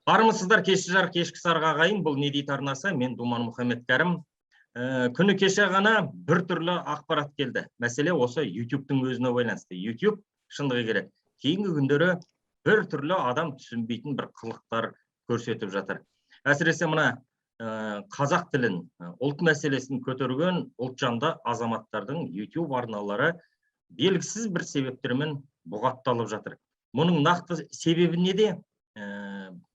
Армысыздар, кешкі жарық, кешкі сарық ағайын, бұл не дейді арнасы, мен Думан Мұхаммед-Кәрім. Күні кеше ғана бір түрлі ақпарат келді. Мәселе осы YouTube-тың өзіне байланысты. YouTube шындығы керек. Кейінгі күндері бір түрлі адам түсінбейтін бір қылықтар көрсетіп жатыр. Әсіресе мына қазақ тілін, ұлт мәселесін көтерген ұлтжанды азаматтардың YouTube арналары белгісіз бір себептермен бұғатталып жатыр. Мұның нақты себебі неде?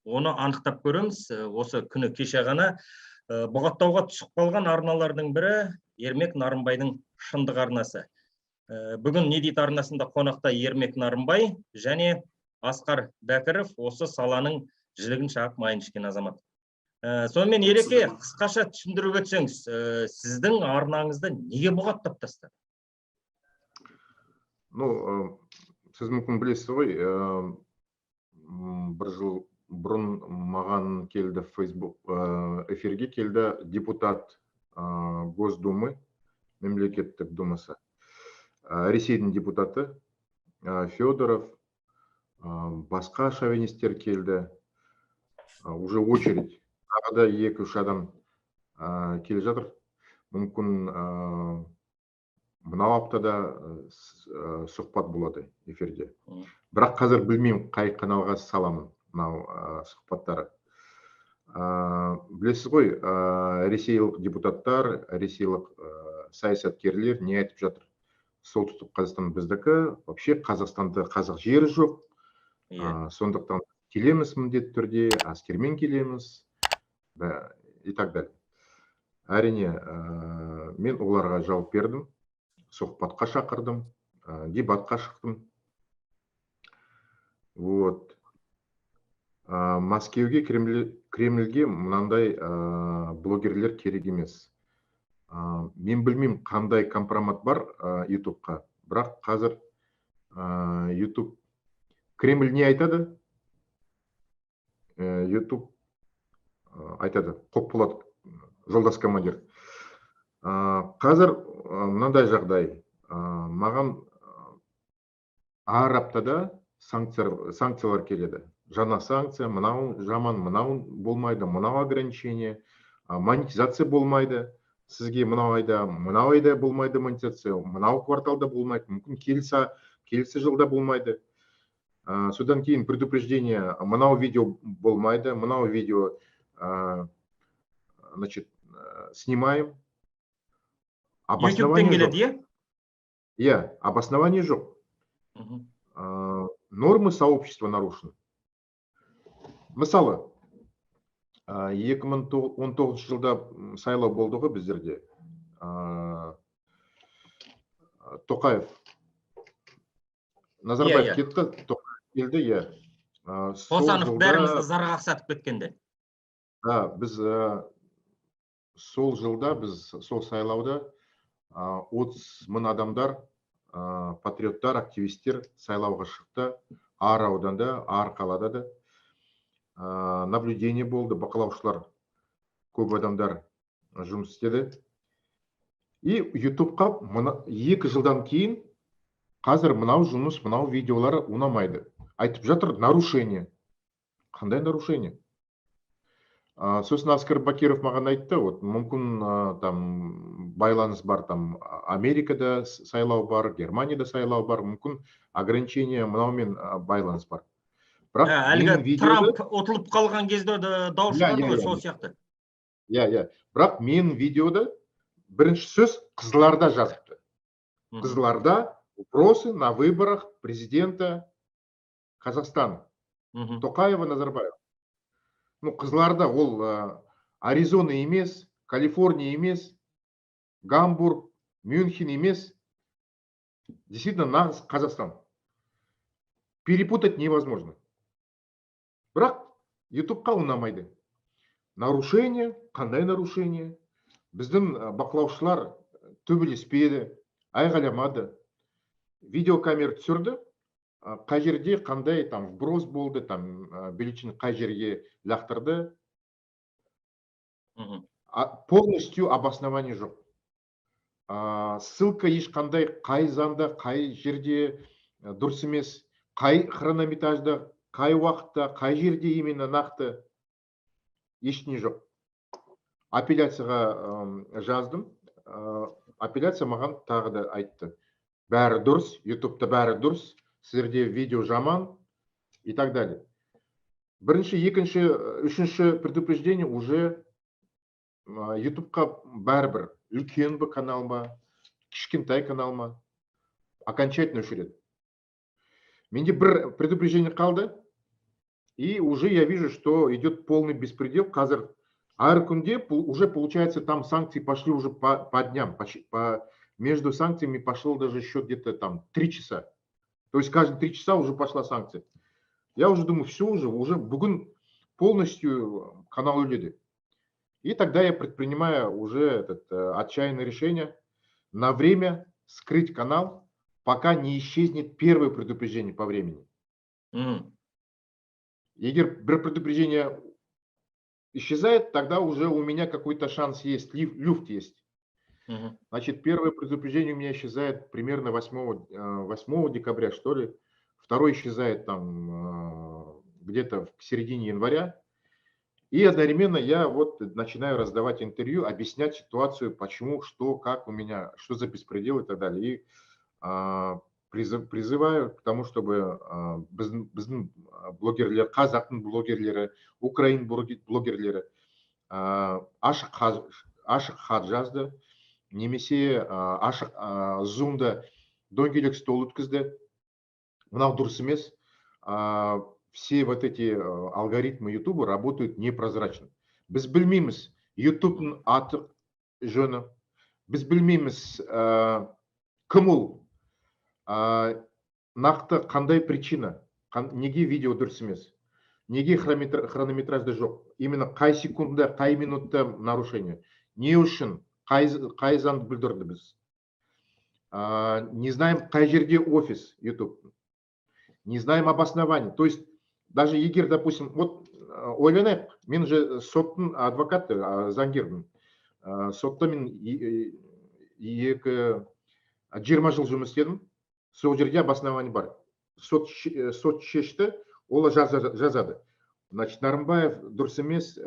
Оны анықтап көреміз. Осы күні кеше ғана бұғаттауға түсіп қалған арналардың бірі Ермек Нарымбайдың шындық арнасы. Бүгін не дейді арнасында қонақта Ермек Нарымбай және Асқар Бәкіров, осы саланың жілігін шағып майын ішкен азамат. Сонымен Ереке, қысқаша түсіндіріп өтсеңіз, сіздің арнаңызды неге бұғаттап тастады? Сіз мүмкін білесіз ғой, бір жыл бұрын маған келді Facebook эфирге келді депутат Госдумы, мемлекеттік думасы, Ресейдің депутаты Федоров, басқа шовинистер келді, уже очередь, тағы да 2-3 адам келе жатыр. Мүмкін мынау аптада сұхбат болады эфирде. Бірақ қазір білмеймін қай каналға саламын мынау сұхбаттары. Білесіз ғой, ресейлік депутаттар, ресейлік саясаткерлер не айтып жатыр? Солтүстік Қазақстан біздікі, вообще Қазақстанда қазақ жері жоқ. Сондықтан келеміз міндетті түрде, әскермен келеміз и так далее. Әрине, мен оларға жауап бердім, сұхбатқа шақырдым, дебатқа шықтым. Вот. Мәскеуге, Кремльге мынандай блогерлер керек емес. Мен білмеймін қандай компромат бар YouTube'қа, бірақ қазір YouTube Кремль не айтады? YouTube айтады, қоп болады, жолдас командир. Қазір мынандай жағдай, маған әр аптада санкциялар келеді. Жаңа санкция, мынау жаман, мынау болмайды, мынау ограничение, монетизация болмайды. Сізге мынау айда болмайды монетизация, мынау кварталда болмайды, мүмкін келесі жылда болмайды. Содан кейін предупреждение, мынау видео болмайды, мынау видео снимаем. YouTube-тен келеді, иә, обоснование жоқ. Нормы сообщества нарушены. Мысалы, 2019 жылда сайлау болды ғой біздерде. Тоқаев, Назарбаев кетті, Тоқаев келді, иә. Қосанов бәрімізді зарға қақсатып кеткенде. Біз сол жылда, біз сол сайлауда 30 мың адамдар, патриоттар, активистер сайлауға шықты. Ар ауданда, ар қалада да. Наблюдение болды, бақылаушылар, көп адамдар жұмыс істеді. И YouTube-қа 2 жылдан кейін қазір мынау жұмыс, мынау видеолары ұнамайды. Айтып жатыр, нарушение. Қандай нарушение? Сосын Асқар Бәкіров маған айтты, мүмкін байланыс бар, Америкада сайлау бар, Германияда сайлау бар, мүмкін ограничение мынаумен байланыс бар. Әлгі Трамп отылып қалған кезде дау шығады ғой, сол сияқты. Иә. Бірақ мен видеода бірінші сөз Қызыларда жазыпты. Қызыларда вопросы на выборах президента Казахстана. Тоқаева, Назарбаева. Қызыларда ол Аризона емес, Калифорния емес, Гамбург, Мюнхен емес. Действительно, нағыз Қазақстан. Перепутать невозможно. Бірақ YouTube-қа ұнамайды. Нарушение, қандай нарушение? Біздің бақылаушылар төбелеспеді, айғайламады. Видеокамера түсірді, қай жерде қандай вброс болды, бюллетень қай жерге лақтырды. Полностью обоснование жоқ. Ссылка ешқандай қай заңда, қай жерде дұрыс емес, қай хронометражда қай уақытта, қай жерде именно нақты ештеңе жоқ. Апелляцияға жаздым. Апелляция маған тағы да айтты. Бәрі дұрыс, ютубта бәрі дұрыс, сіздерде видео жаман и так далее. Бірінші, екінші, үшінші предупреждение уже ютубқа бәрібір үлкен бі канал ма, кішкентай канал ма, окончательно өшіреді. Менде бір предупреждение қалды, и уже я вижу, что идет полный беспредел. Қазір әр күнде уже получается там санкции пошли уже по дням, между санкциями пошло даже еще где-то там 3 часа. То есть каждые 3 часа уже пошла санкция. Я уже думаю, все уже бүгін полностью канал өледі. И тогда я предпринимаю уже отчаянное решение на время скрыть канал, пока не исчезнет первое предупреждение по времени. Егер бір предупреждение исчезает, тогда уже у меня какой-то шанс есть, люфт есть. Значит, первое предупреждение у меня исчезает примерно 8 декабря, что ли. Второе исчезает там где-то в середине января. И одновременно я вот начинаю раздавать интервью, объяснять ситуацию, почему, что, как у меня, что за беспредел и так далее. И призываю к тому, чтобы блогерлер, қазақтың блогерлері, украин блогерлері ашық хат жазды, немесе ашық зумда дөңгелек стол өткізді. Мынау дұрыс емес. Все вот эти алгоритмы YouTube работают непрозрачно. Біз білмейміз YouTube'ның аты жөні, біз білмейміз кім ол, нақты қандай причина, неге видео дұрыс емес, неге хронометражда жоқ, именно қай секундда, қай минутта нарушение, не үшін, қай заңды бүлдірді біз. Не знаем, қай жерде офис YouTube, не знаем обоснования. То есть даже егер, допустим, вот ойланайық, мен же соттың адвокаты, заңгермін. Сотта мен 20 жыл жұмыс істедім. Сол жерде обоснование бар. Сот шешті, ол жазады. Значит, Нарымбаев дұрыс емес,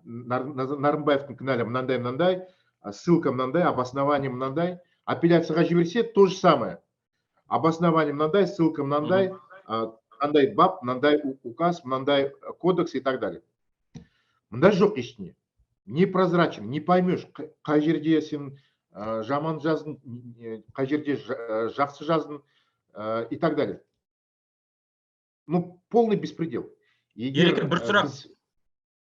Нарымбаевтың кінәлі мынандай, ссылка мынандай, обоснование мынандай. Апелляцияға жіберсе, то же самое. Обоснование мынандай, ссылка мынандай, мынандай бап, мынандай указ, мынандай кодекс и так далее. Мында жоқ ештеңе. Непрозрачен, не поймешь, қай жерде сен жаман жаздың, қай жерде жақсы жаздың и так далее. Ну, полный беспредел. Ереке, бір сұрақ.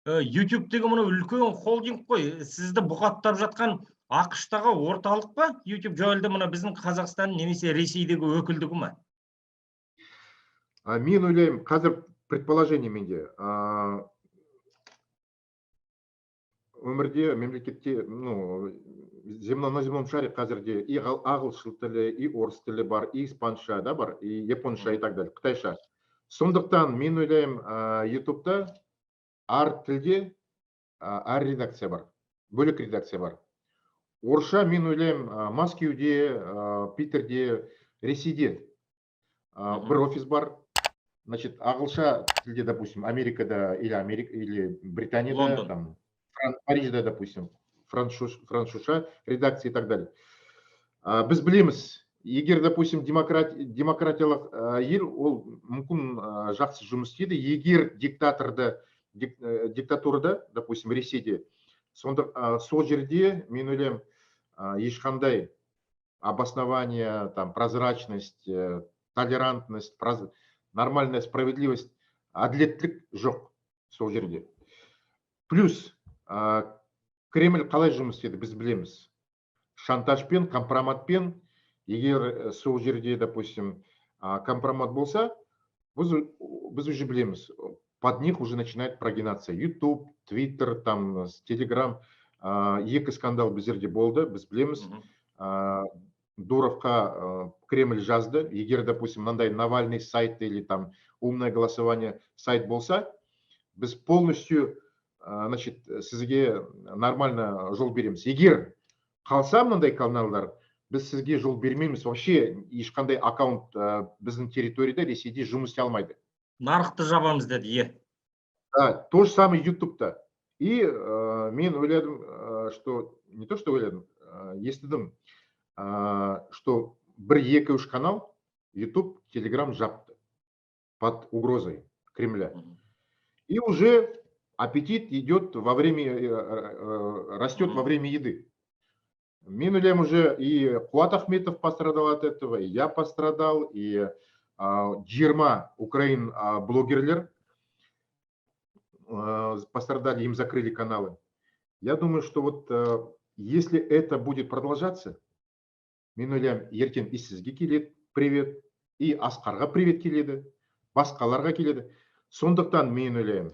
YouTube-тегі мұны үлкен холдинг қой. Сізді бұғаттап жатқан ақш-тағы орталық па? YouTube жойылды, мұны біздің Қазақстан немесе Ресейдегі өкілдігі ма? Мен ойлаймын, қазір предположение менде. Өмірде, мемлекетте, на земном шаре қазірде и ағылшын тілі, и орыс тілі бар, и испанша да бар, и японша и так далее, қытайша. Сондықтан мен ойлаймын, YouTube'да әр тілде әр редакция бар, бөлек редакция бар. Орысша мен ойлаймын, Мәскеуде, Питерде, Ресейде бір офис бар. Значит, ағылша тілде, допустим, Америкада или Британияда, там, Парижда, допустим, французша редакция и так далее. Біз білеміз, егер, допустим, демократиялық ел, ол мүмкін жақсы жұмыс істейді. Егер диктатурада, допустим, Ресейде, сол жерде, мен ойлаймын, ешқандай обоснование, там, прозрачность, толерантность, нормальная справедливость, әділеттілік жоқ сол жерде. Плюс Кремль қалай жұмыс істеді, біз білеміз. Шантажпен, компроматпен, егер сол жерде, допустим, компромат болса, біз уже білеміз. Под них уже начинает прогинаться YouTube, Twitter, там, Telegram. Екі скандал біздерде болды, біз білеміз. Дуровқа Кремль жазды. Егер, допустим, мынандай Навальный сайт или там умное голосование сайт болса, біз полностью, значит, сізге нормально жол береміз. Егер қалса мынандай каналдар, біз сізге жол бермейміз. Вообще ешқандай аккаунт біздің территорияда Ресейде жұмыс істей алмайды. Нарықты жабамыз деді, Да, то же самое YouTube-то. И мен ойладым, что не то, что ойладым, естідім, что бір-екі үш канал YouTube, Telegram жапты под угрозой Кремля. И уже аппетит идет во время, растет во время еды. Мен ойлаймын, уже и Қуат Ахметов пострадал от этого, и я пострадал, и 20 Украин блогерлер пострадали, им закрыли каналы. Я думаю, что вот если это будет продолжаться, мен ойлаймын, ертең и сізге келеді привет, и Асқарға привет келеді, басқаларға келеді. Сондықтан мен ойлаймын,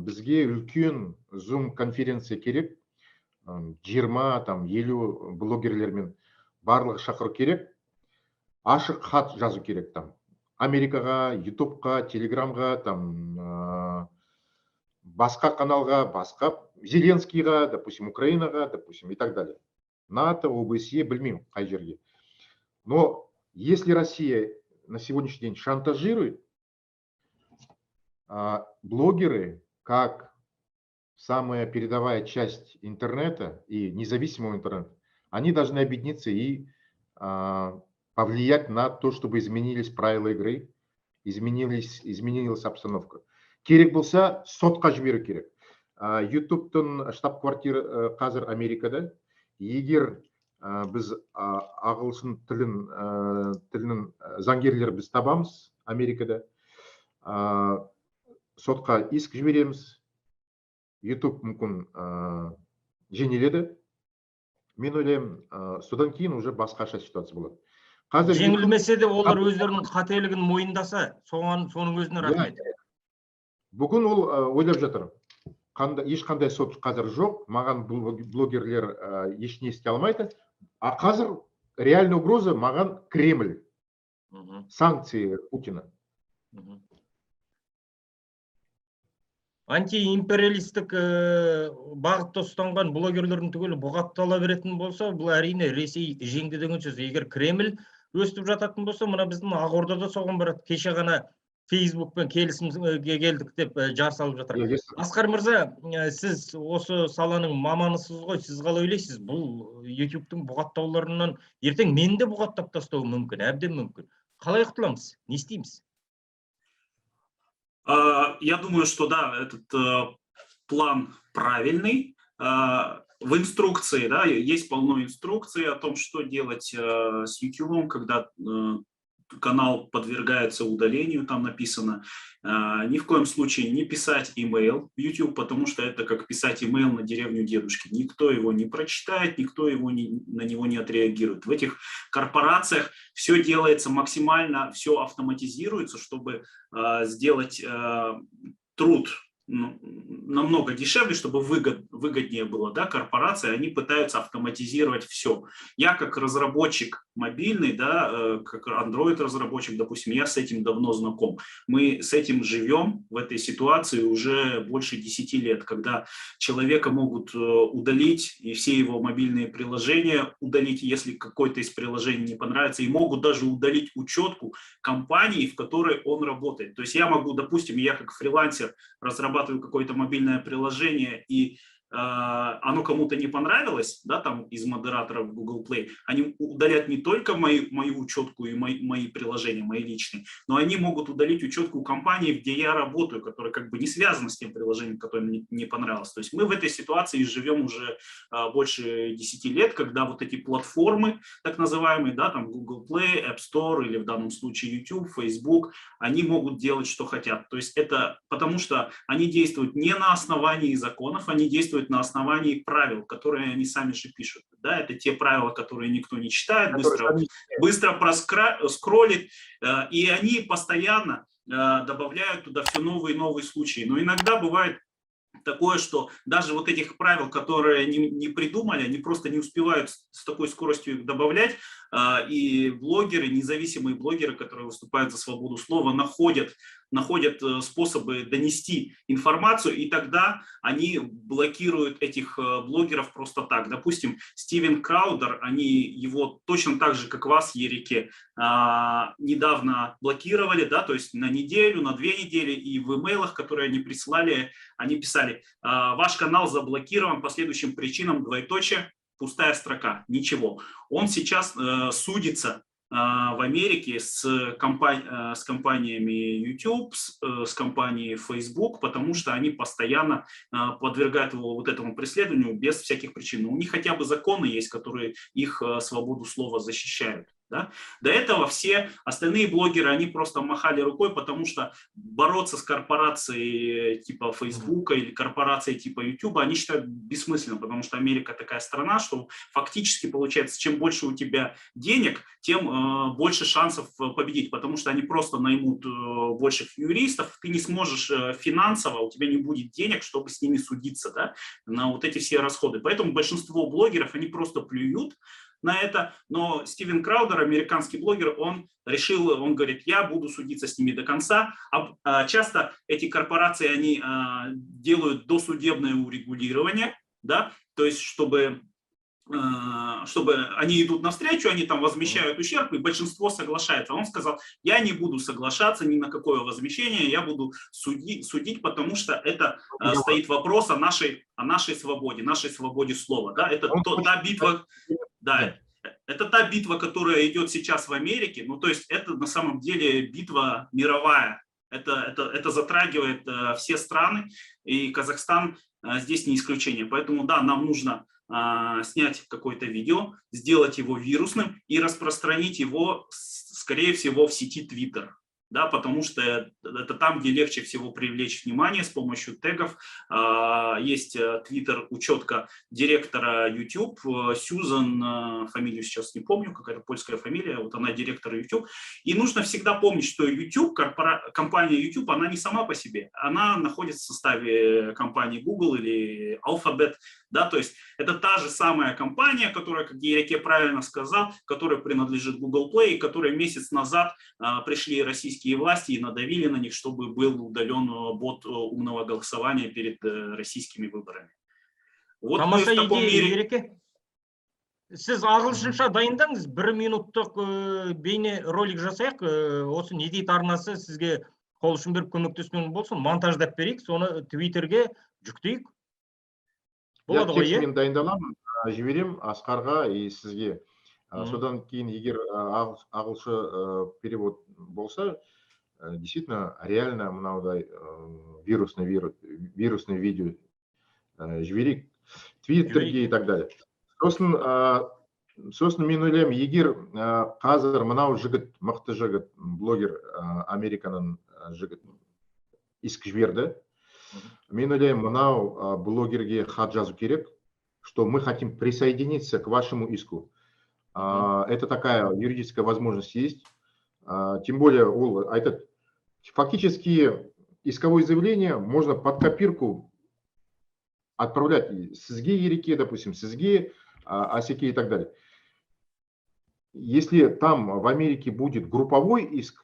бізге үлкен Zoom конференция керек, 20-50 блогерлермен барлығы шақыру керек, ашық хат жазу керек там. Америкаға, Ютубқа, Телеграмға, там басқа каналға, басқа Зеленскийға, допустим, Украинаға, допустим, и так далее. НАТО, ОБСЕ, білмеймін қай жерге. Но если Россия на сегодняшний день шантажирует, блогеры, как самая передовая часть интернета и независимого интернета, они должны объединиться и повлиять на то, чтобы изменились правила игры, изменилась обстановка. Керек болса, сотқа жіберу керек. YouTube-тың штаб-квартира қазір Америкада. Егер біз ағылшын тілінің заңгерлер біз табамыз Америкада, сотқа иск жібереміз, YouTube мүмкін жеңіледі. Мен ойлаймын, содан кейін уже басқаша ситуация болады. Жеңілмесе де олар өздерінің қателігін мойындаса, соның өзіне рахмет. Бүгін ол ойлап жатыр. Ешқандай сот қазір жоқ, маған блогерлер ешне істей алмайды. А қазір реальная угроза маған Кремль, санкции Путина. Антиимпериалистік бағытта ұстанған блогерлердің түгелі бұғаттала беретін болса, бұл әрине Ресей жеңді деген сөз. Егер Кремль өстіп жататын болса, мына біздің Ақордада соған барады. Кеше ғана Фейсбукпен келісімге келдік деп жар салып жатыр. Асқар мырза, сіз осы саланың маманысыз ғой, сіз қалай ойлайсыз? Бұл YouTube-тың бұғаттауларынан ертең мені де бұғаттап тастауы мүмкін, әбден мүмкін. Қалай құтыламыз? Не істейміз? Я думаю, что да, этот план правильный. В инструкции, да, есть полно инструкций о том, что делать с YouTube, когда канал подвергается удалению, там написано. Ни в коем случае не писать имейл в YouTube, потому что это как писать имейл на деревню дедушки. Никто его не прочитает, никто его на него не отреагирует. В этих корпорациях все делается максимально, все автоматизируется, чтобы сделать труд намного дешевле, чтобы выгоднее было, да, корпорации, они пытаются автоматизировать все. Я как разработчик мобильный, да, как Android-разработчик, допустим, я с этим давно знаком. Мы с этим живем в этой ситуации уже больше 10 лет, когда человека могут удалить, и все его мобильные приложения удалить, если какое-то из приложений не понравится, и могут даже удалить учетку компании, в которой он работает. То есть я могу, допустим, я как фрилансер разрабатываю какое-то мобильное приложение, и оно кому-то не понравилось, да, там из модераторов Google Play, они удалят не только мою учетку и мои приложения, мои личные, но они могут удалить учетку компании, где я работаю, которая как бы не связана с тем приложением, которое мне не понравилось. То есть мы в этой ситуации живем уже больше 10 лет, когда вот эти платформы, так называемые, да, там Google Play, App Store или в данном случае YouTube, Facebook, они могут делать, что хотят. То есть это потому, что они действуют не на основании законов, они действуют на основании правил, которые они сами же пишут. Да, это те правила, которые никто не читает, быстро проскроллит, и они постоянно добавляют туда все новые и новые случаи. Но иногда бывает такое, что даже вот этих правил, которые не придумали, они просто не успевают с такой скоростью их добавлять, и блогеры, независимые блогеры, которые выступают за свободу слова, находят находят способы донести информацию, и тогда они блокируют этих блогеров просто так. Допустим, Стивен Краудер, они его точно так же, как вас, Ереке, недавно блокировали, да, то есть на неделю, на 2 недели, и в имейлах, которые они прислали, они писали: ваш канал заблокирован по следующим причинам, двоеточие, пустая строка, ничего. Он сейчас судится в Америке с компаниями YouTube, с компанией Facebook, потому что они постоянно подвергают его вот этому преследованию без всяких причин. У них хотя бы законы есть, которые их свободу слова защищают. Да? До этого все остальные блогеры, они просто махали рукой, потому что бороться с корпорацией типа Facebook или корпорацией типа YouTube они считают бессмысленным, потому что Америка такая страна, что фактически получается, чем больше у тебя денег, тем больше шансов победить, потому что они просто наймут больших юристов, ты не сможешь финансово, у тебя не будет денег, чтобы с ними судиться, да, на вот эти все расходы. Поэтому большинство блогеров, они просто плюют на это, но Стивен Краудер, американский блогер, он решил, он говорит: я буду судиться с ними до конца. Часто эти корпорации, они делают досудебное урегулирование, да, то есть чтобы они идут навстречу, они там возмещают ущерб, и большинство соглашается. Он сказал: я не буду соглашаться ни на какое возмещение, я буду судить, потому что это стоит вопрос о нашей свободе слова. Да? Это та битва, да, это та битва, которая идет сейчас в Америке. Ну, то есть это на самом деле битва мировая. Это затрагивает все страны, и Казахстан здесь не исключение. Поэтому да, нам нужно снять какое-то видео, сделать его вирусным и распространить его, скорее всего, в сети Twitter. Да, потому что это там, где легче всего привлечь внимание с помощью тегов. Есть Twitter учетка директора YouTube, Сьюзан, фамилию сейчас не помню, какая-то польская фамилия, вот она директор YouTube. И нужно всегда помнить, что YouTube, компания YouTube, она не сама по себе, она находится в составе компании Google или Alphabet. Да, то есть это та же самая компания, которая, как Ереке правильно сказал, которая принадлежит Google Play, и которая месяц назад пришли российские власти и надавили на них, чтобы был удален бот умного голосования перед российскими выборами. Вот мы в таком мире. Ереке, сіз ағылшынша дайындаңыз, 1 минуттық бейне ролик жасайық, осы не дейді арнасы сізге қол ұшын беріп көмектескен болсын, монтаждап берейік, соны Твиттерге жүктейік. Я текстімен дайындаламын, жіберем Асқарға и сізге. Содан кейін егер ағылшы перевод болса, действительно, реально мынаудай вирусный видео жіберейік, Твиттерге и так далее. Сосын мен ойлаймын, егер қазір мынау жігіт, мықты жігіт, блогер, Американың жігіт иск жіберді, мен ойлаймын, мынау блогерге хат жазу керек, что мы хотим присоединиться к вашему иску. Это такая юридическая возможность есть. Тем более, ол айтады, фактически исковое заявление можно под копирку отправлять сізге Ереке, допустим, сізге Асеке и так далее. Если там в Америке будет групповой иск,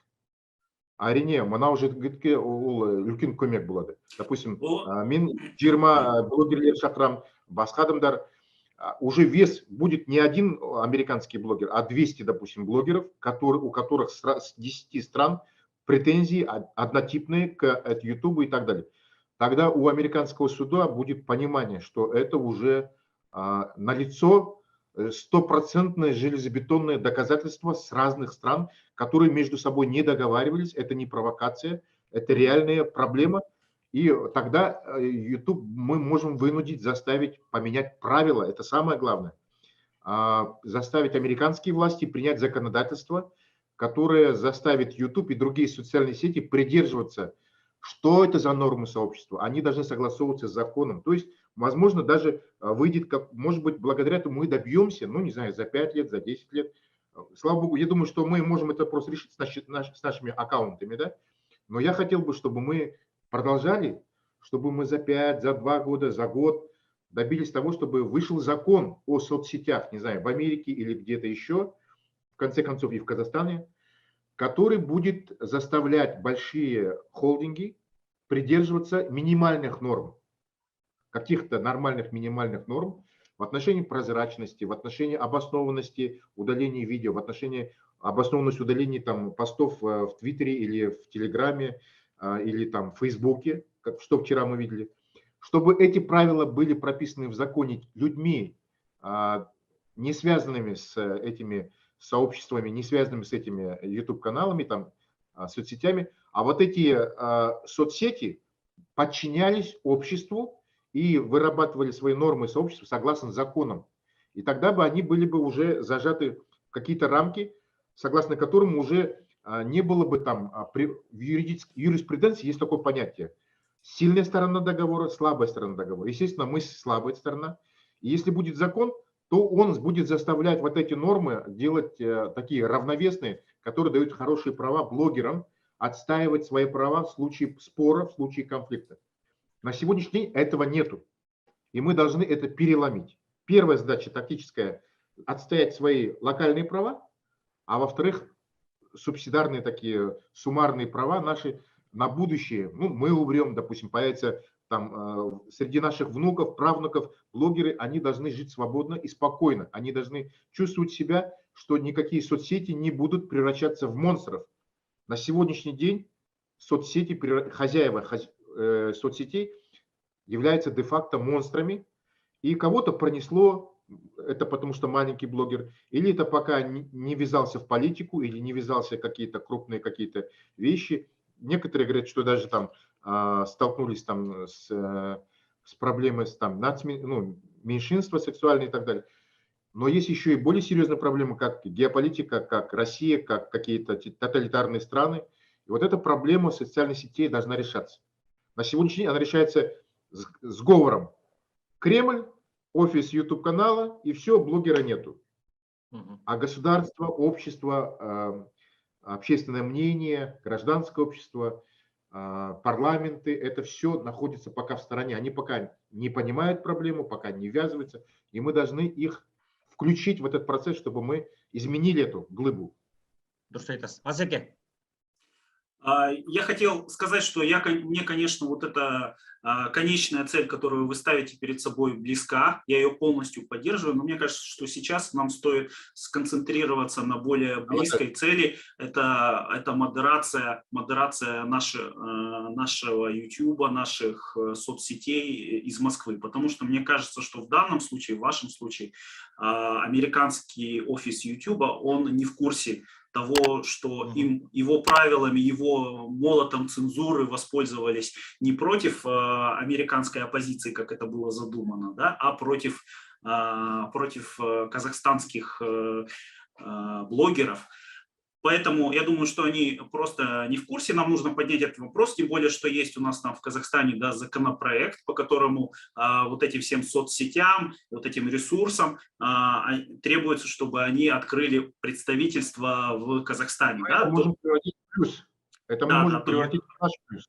әрине мынау жігітке ол үлкен көмек болады. Допустим, мен 20 блогерлер шақырам, басқа адамдар, уже вес будет не один американский блогер, а 200, допустим, блогеров, у которых с 10 стран претензии однотипные к YouTube и так далее. Тогда у американского суда будет понимание, что это уже налицо стопроцентное железобетонное доказательство с разных стран, которые между собой не договаривались. Это не провокация, это реальная проблема. И тогда YouTube мы можем вынудить, заставить поменять правила. Это самое главное. Заставить американские власти принять законодательство, которое заставит YouTube и другие социальные сети придерживаться. Что это за нормы сообщества? Они должны согласовываться с законом. То есть, возможно, даже выйдет, как, может быть, благодаря этому мы добьемся, ну, не знаю, за 5 лет, за 10 лет. Слава Богу, я думаю, что мы можем это просто решить с нашими аккаунтами, да? Но я хотел бы, чтобы мы продолжали, чтобы мы за 5, за 2 года, за год добились того, чтобы вышел закон о соцсетях, не знаю, в Америке или где-то еще, в конце концов и в Казахстане, который будет заставлять большие холдинги придерживаться минимальных норм, каких-то нормальных минимальных норм в отношении прозрачности, в отношении обоснованности удаления видео, в отношении обоснованности удаления там, постов в Твиттере или в Телеграме или там в Фейсбуке, что вчера мы видели, чтобы эти правила были прописаны в законе людьми, не связанными с этими сообществами, не связанными с этими YouTube-каналами, там, соцсетями, а вот эти соцсети подчинялись обществу и вырабатывали свои нормы сообщества согласно законам. И тогда бы они были бы уже зажаты в какие-то рамки, согласно которым уже не было бы там, в юриспруденции есть такое понятие. Сильная сторона договора, слабая сторона договора. Естественно, мы слабая сторона. И если будет закон, то он будет заставлять вот эти нормы делать такие равновесные, которые дают хорошие права блогерам отстаивать свои права в случае спора, в случае конфликта. На сегодняшний день этого нету. И мы должны это переломить. Первая задача тактическая – отстоять свои локальные права, а во-вторых, субсидарные такие суммарные права наши на будущее. Ну, мы умрем, допустим, появится там среди наших внуков, правнуков, блогеры, они должны жить свободно и спокойно. Они должны чувствовать себя, что никакие соцсети не будут превращаться в монстров. На сегодняшний день соцсети, хозяева соцсетей являются де-факто монстрами, и кого-то пронесло, это потому что маленький блогер, или это пока не ввязался в политику, или не ввязался в какие-то крупные какие-то вещи. Некоторые говорят, что даже там столкнулись там с проблемой там, меньшинства сексуальные и так далее. Но есть еще и более серьезная проблема, как геополитика, как Россия, как какие-то тоталитарные страны. И вот эта проблема социальных сетей должна решаться. На сегодняшний день она решается сговором. Кремль, офис YouTube-канала, и все, блогера нету. А государство, общество, общественное мнение, гражданское общество, парламенты, это все находится пока в стороне. Они пока не понимают проблему, пока не ввязываются, и мы должны их включить в этот процесс, чтобы мы изменили эту глыбу. Я хотел сказать, что мне, конечно, вот эта конечная цель, которую вы ставите перед собой, близка, я ее полностью поддерживаю, но мне кажется, что сейчас нам стоит сконцентрироваться на более близкой цели, это модерация нашего YouTube, наших соцсетей из Москвы, потому что мне кажется, что в данном случае, в вашем случае, американский офис YouTube, он не в курсе того, что его правилами, его молотом цензуры воспользовались не против американской оппозиции, как это было задумано, да, а против казахстанских блогеров. Поэтому я думаю, что они просто не в курсе, нам нужно поднять этот вопрос, тем более, что есть у нас там в Казахстане, да, законопроект, по которому вот этим всем соцсетям, вот этим ресурсам требуется, чтобы они открыли представительство в Казахстане. Это мы можем превратить в плюс. Это мы можем превратить в наш плюс.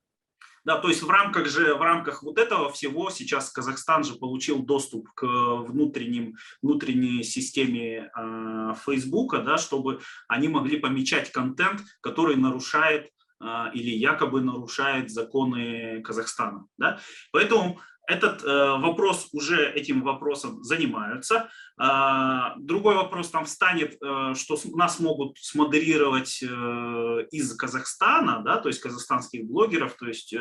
Да, то есть в рамках вот этого всего сейчас Казахстан же получил доступ к внутренней системе Фейсбука, да, чтобы они могли помечать контент, который нарушает или якобы нарушает законы Казахстана. Да? Поэтому этот вопрос, уже этим вопросом занимаются. Другой вопрос там встанет, что нас могут смодерировать из Казахстана, да, то есть казахстанских блогеров, то есть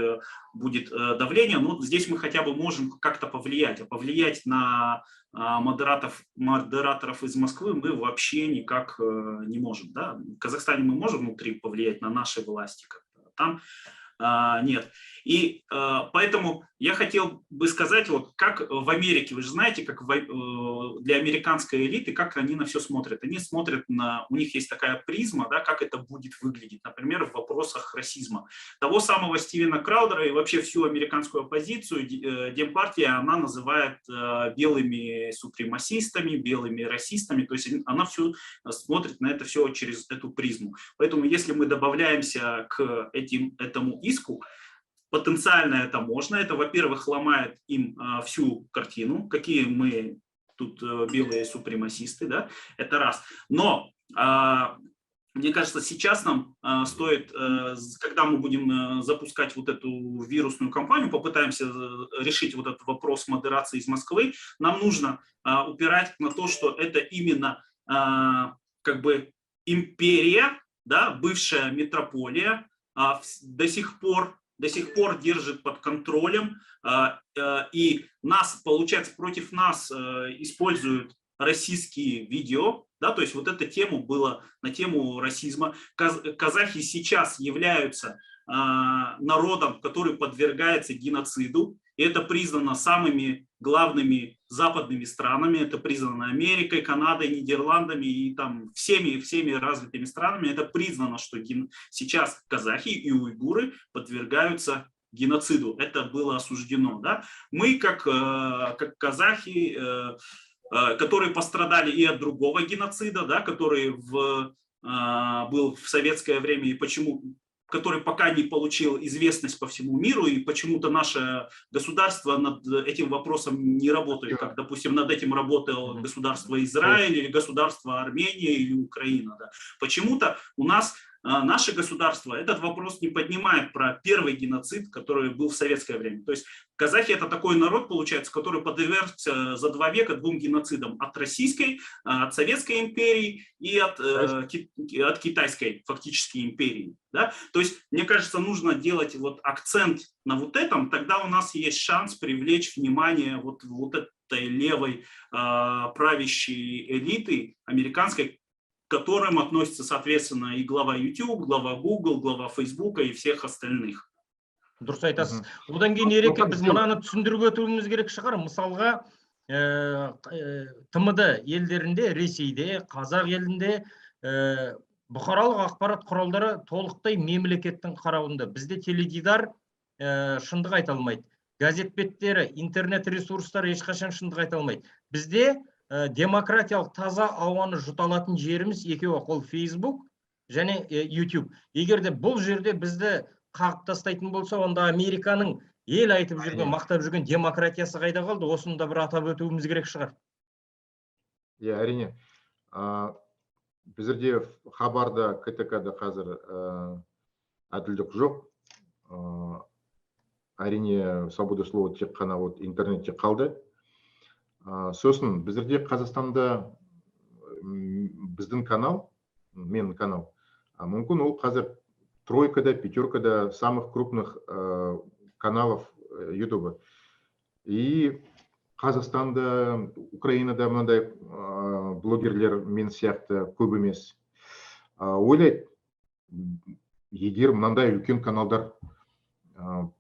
будет давление, но здесь мы хотя бы можем как-то повлиять, а повлиять на модераторов из Москвы мы вообще никак не можем. Да? В Казахстане мы можем внутри повлиять на наши власти, там нет. И поэтому я хотел бы сказать, вот как в Америке, вы же знаете, как для американской элиты, как они на все смотрят. Они смотрят у них есть такая призма, да, как это будет выглядеть, например, в вопросах расизма. Того самого Стивена Краудера и вообще всю американскую оппозицию Демпартия, она называет белыми супремасистами, белыми расистами, то есть она все смотрит на это все через эту призму. Поэтому если мы добавляемся к этому иску, потенциально это можно. Это, во-первых, ломает им всю картину, какие мы тут белые супремасисты, да, это раз. Но мне кажется, сейчас нам стоит, когда мы будем запускать вот эту вирусную кампанию, попытаемся решить вот этот вопрос модерации из Москвы, нам нужно упирать на то, что это именно как бы империя, да, бывшая метрополия, до сих пор держит под контролем, и нас, получается, против нас используют российские видео, да, то есть вот эта тема была на тему расизма. Казахи сейчас являются народом, который подвергается геноциду, и это признано самыми главными западными странами, это признано Америкой, Канадой, Нидерландами и там всеми развитыми странами. Это признано, что сейчас казахи и уйгуры подвергаются геноциду. Это было осуждено. Да? Мы, как казахи, которые пострадали и от другого геноцида, да, который был в советское время, и который пока не получил известность по всему миру, и почему-то наше государство над этим вопросом не работает, как, допустим, над этим работало государство Израиль, или государство Армения, или Украина. Да. Почему-то у нас наше государство этот вопрос не поднимает про первый геноцид, который был в советское время. То есть казахи — это такой народ, получается, который подвергся за 2 века 2 геноцидам: от российской, от советской империи и от китайской фактически империи. Да? То есть, мне кажется, нужно делать вот акцент на вот этом, тогда у нас есть шанс привлечь внимание вот этой левой правящей элиты американской, к которым относятся, соответственно, и глава YouTube, глава Google, глава Facebook и всех остальных. Дұрыс айтасыз. Одан кейін Ереке, біз мынаны түсіндіріп өтуіміз керек шығар. Мысалға, ТМД елдерінде, Ресейде, Қазақ елінде бұқаралық ақпарат құралдары толықтай мемлекеттің қарауында. Бізде теледидар шындық айта алмайды. Газет беттері, интернет ресурстары ешқашан шындық айта алмайды. Бізде демократиялық таза ауаны жұта алатын жеріміз екеуі, ол Facebook және YouTube. Егер де бұл жерде бізді қағып тастайтын болса, онда Американың ел айтып жүрген, мақтап жүрген демократиясы қайда қалды? Осыны да бір атап өтуіміз керек шығар. Иә, әрине. Біздерде хабарда, КТК-да қазір әділдік жоқ. Әрине, свобода слова тек қана интернетте қалды. Сосын біздерде Қазақстанда біздің канал, менің канал, мүмкін ол қазір тройкада, пятеркада самых крупных каналов YouTube. И Қазақстанда, Украинада мынандай блогерлер мен сияқты көп емес. Ойлайды, егер мынандай үлкен каналдар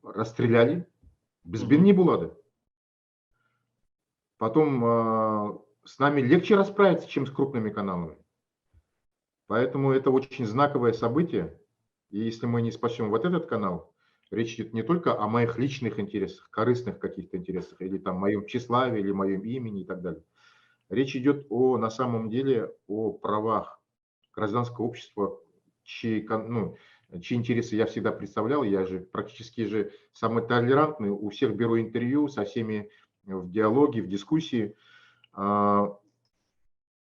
расстреляли, бізбен не болады? Потом с нами легче расправиться, чем с крупными каналами. Поэтому это очень знаковое событие. И если мы не спасем вот этот канал, речь идет не только о моих личных интересах, корыстных каких-то интересах, или там моем тщеславии, или моем имени и так далее. Речь идет на самом деле о правах гражданского общества, чьи интересы я всегда представлял. Я же практически самый толерантный, у всех беру интервью, со всеми в диалоге, в дискуссии.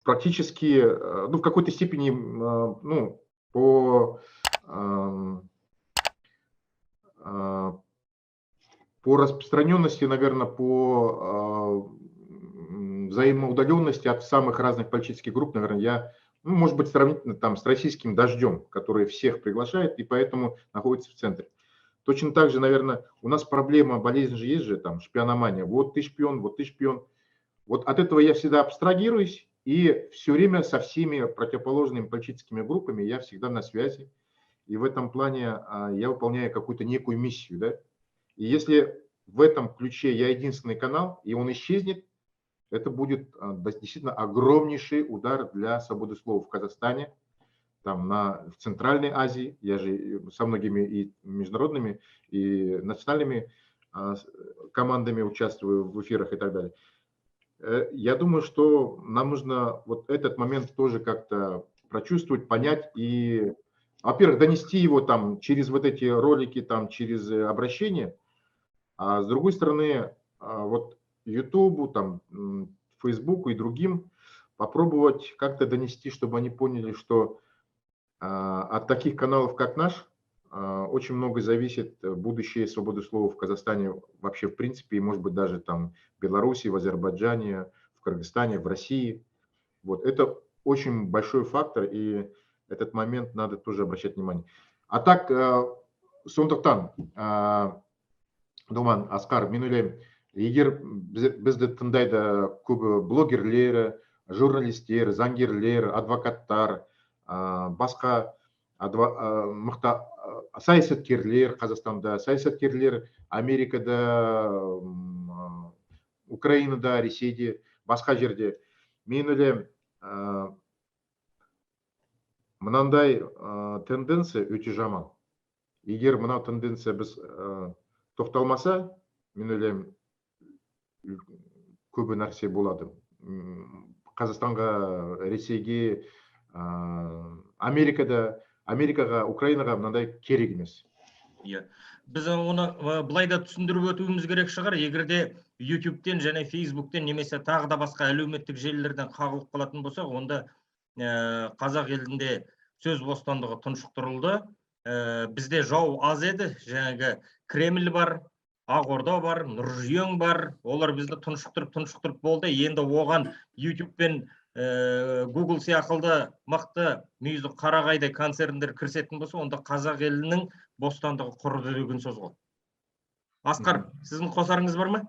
Практически, в какой-то степени, по распространенности, наверное, по взаимоудаленности от самых разных политических групп, наверное, я, может быть, сравнительно там с российским «Дождем», который всех приглашает и поэтому находится в центре. Точно так же, наверное, у нас проблема, болезнь же есть же, там, шпиономания. Вот ты шпион, вот ты шпион. Вот от этого я всегда абстрагируюсь, и все время со всеми противоположными политическими группами я всегда на связи. И в этом плане я выполняю какую-то некую миссию. Да? И если в этом ключе я единственный канал, и он исчезнет, это будет действительно огромнейший удар для свободы слова в Казахстане, там в Центральной Азии. Я же со многими и международными, и национальными командами участвую в эфирах и так далее. Я думаю, что нам нужно вот этот момент тоже как-то прочувствовать, понять и, во-первых, донести его там через вот эти ролики, там через обращения, а с другой стороны, вот YouTube, там, Facebook и другим попробовать как-то донести, чтобы они поняли, что от таких каналов, как наш, очень много зависит будущее свободы слова в Казахстане вообще в принципе, и может быть даже там в Беларуси, в Азербайджане, в Кыргызстане, в России. Вот это очень большой фактор, и этот момент надо тоже обращать внимание. А так, сондықтан, Думан, Аскар, мен ойлаймын, егер бізді тыңдайды көбі блогерлер, журналистер, заңгерлер, адвокаттар, басқа мықты саясаткерлер Қазақстанда, саясаткерлер Америкада, Украинада, Ресейде, басқа жерде. Мен ойлаймын, мынандай тенденция өте жаман. Егер мынау тенденция біз тоқталмаса, мен ойлаймын, көбі нәрсе болады. Қазақстанға, Ресейге, Америкаға, Украинаға мынандай керек емес. Біз оны былай да түсіндіріп өтуіміз керек шығар. Егерде YouTube-тен және Facebook-тен немесе тағы да басқа әлеуметтік желілерден қағылып қалатын болсақ, онда қазақ елінде сөз бостандығы тұншықтырылды. Бізде жау аз еді, жаңағы Кремль бар, Ақорда бар, Нұржүйең бар, олар бізді тұншықтырып болды. Енді оған YouTube пен Google сияқты мықты мүйізді қарағайдай концерндер кірісетін болса, онда қазақ елінің бостандығы құрыды деген сөз ғой. Асқар, сіздің қосарыңыз бар ма?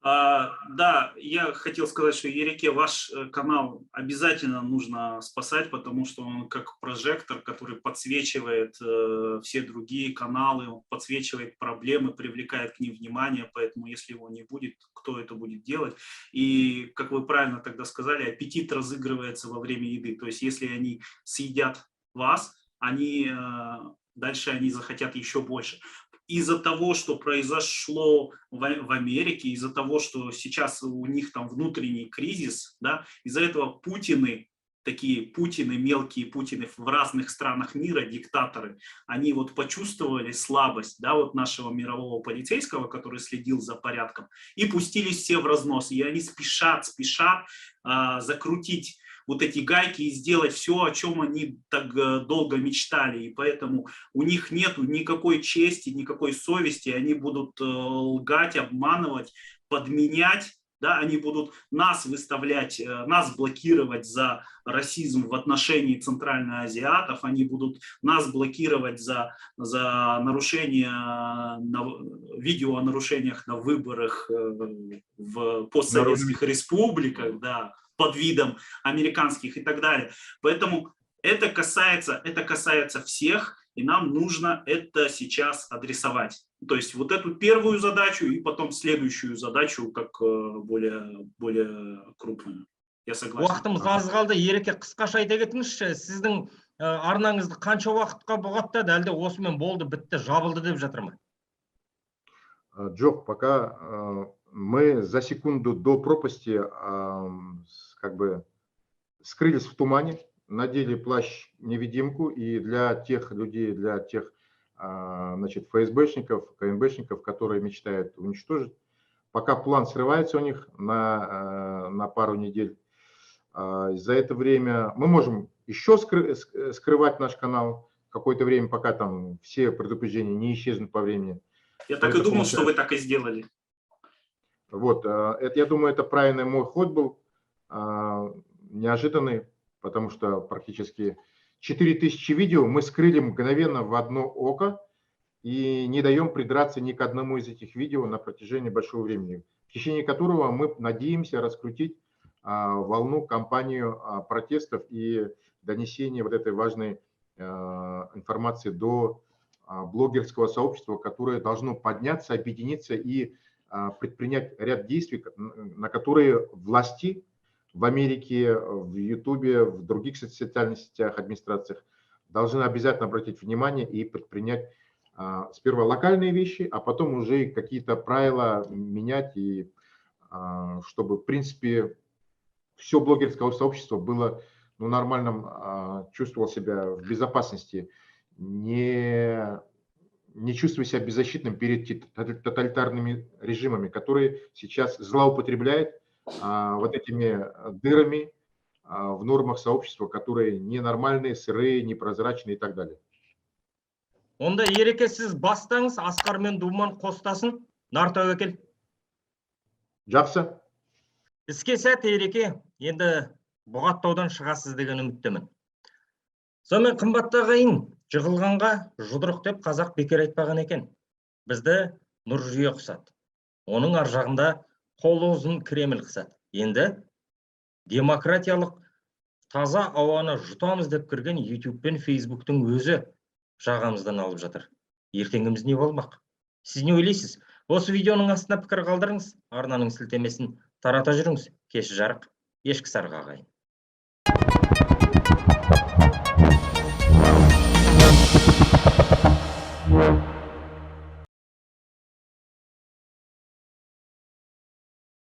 Да, я хотел сказать, что Ереке, ваш канал обязательно нужно спасать, потому что он как прожектор, который подсвечивает все другие каналы, подсвечивает проблемы, привлекает к ним внимание, поэтому если его не будет, кто это будет делать? И, как вы правильно тогда сказали, аппетит разыгрывается во время еды, то есть если они съедят вас, дальше они захотят еще больше. Из-за того, что произошло в Америке, из-за того, что сейчас у них там внутренний кризис, да, из-за этого Путины, мелкие Путины в разных странах мира, диктаторы, они вот почувствовали слабость, да, вот нашего мирового полицейского, который следил за порядком, и пустились все в разнос. И они спешат закрутить вот эти гайки и сделать все, о чем они так долго мечтали. И поэтому у них нету никакой чести, никакой совести. Они будут лгать, обманывать, подменять. Да, они будут нас выставлять, нас блокировать за расизм в отношении центральноазиатов. Они будут нас блокировать за нарушение, видео о нарушениях на выборах в постсоветских республиках, да, под видом американских и так далее. Поэтому это касается всех, и нам нужно это сейчас адресовать. То есть вот эту первую задачу и потом следующую задачу как более крупную. Я согласен. Уақытымыз аз қалды. Ереке, қысқаша айта кетіңізші, сіздің арнаңызды қанша уақытқа бұғаттады, әлде осымен болды, бітті, жабылды деп жатыр ма? Жоқ, пока мы за секунду до пропасти как бы скрылись в тумане, надели плащ-невидимку, и для тех людей, для тех значит, ФСБшников, КНБшников, которые мечтают уничтожить, пока план срывается у них на пару недель, за это время мы можем еще скрывать наш канал какое-то время, пока там все предупреждения не исчезнут по времени. Я так и думал, что вы так и сделали. Вот, это, я думаю, это правильный мой ход был, неожиданный, потому что практически 4000 видео мы скрыли мгновенно в одно око и не даем придраться ни к одному из этих видео на протяжении большого времени, в течение которого мы надеемся раскрутить волну, кампанию протестов и донесения вот этой важной информации до блогерского сообщества, которое должно подняться, объединиться и предпринять ряд действий, на которые власти в Америке, в Ютубе, в других социальных сетях, администрациях должны обязательно обратить внимание и предпринять сперва локальные вещи, а потом уже какие-то правила менять, и чтобы, в принципе, все блогерское сообщество было нормальным, чувствовало себя в безопасности, не чувствуя себя беззащитным перед тоталитарными режимами, которые сейчас злоупотребляют вот этими дырами, в нормах сообщества, которые ненормальные, сырые, непрозрачные и так далее. Онда Ереке сіз бастаңыз, Асқар мен Думан қостасын, нар тәуекел. Жақсы. Іске сәт Ереке, енді бұғаттаудан шығасыз деген үміттемін. Сонымен қымбатты ағайын, жығылғанға жұдырық деп қазақ бекер айтпаған екен. Бізді нұр жүйе құсады. Оның ар жағында қолы ұзын Кремль қысады. Енді демократиялық таза ауаны жұтамыз деп кірген YouTube пен Facebook'тың өзі жағамыздан алып жатыр. Ертеңіміз не болмақ? Сіз не ойлайсыз? Осы видеоның астына пікір қалдырыңыз, арнаның сілтемесін тарата жүріңіз. Кеш жарық, ешкі сарға ағайын.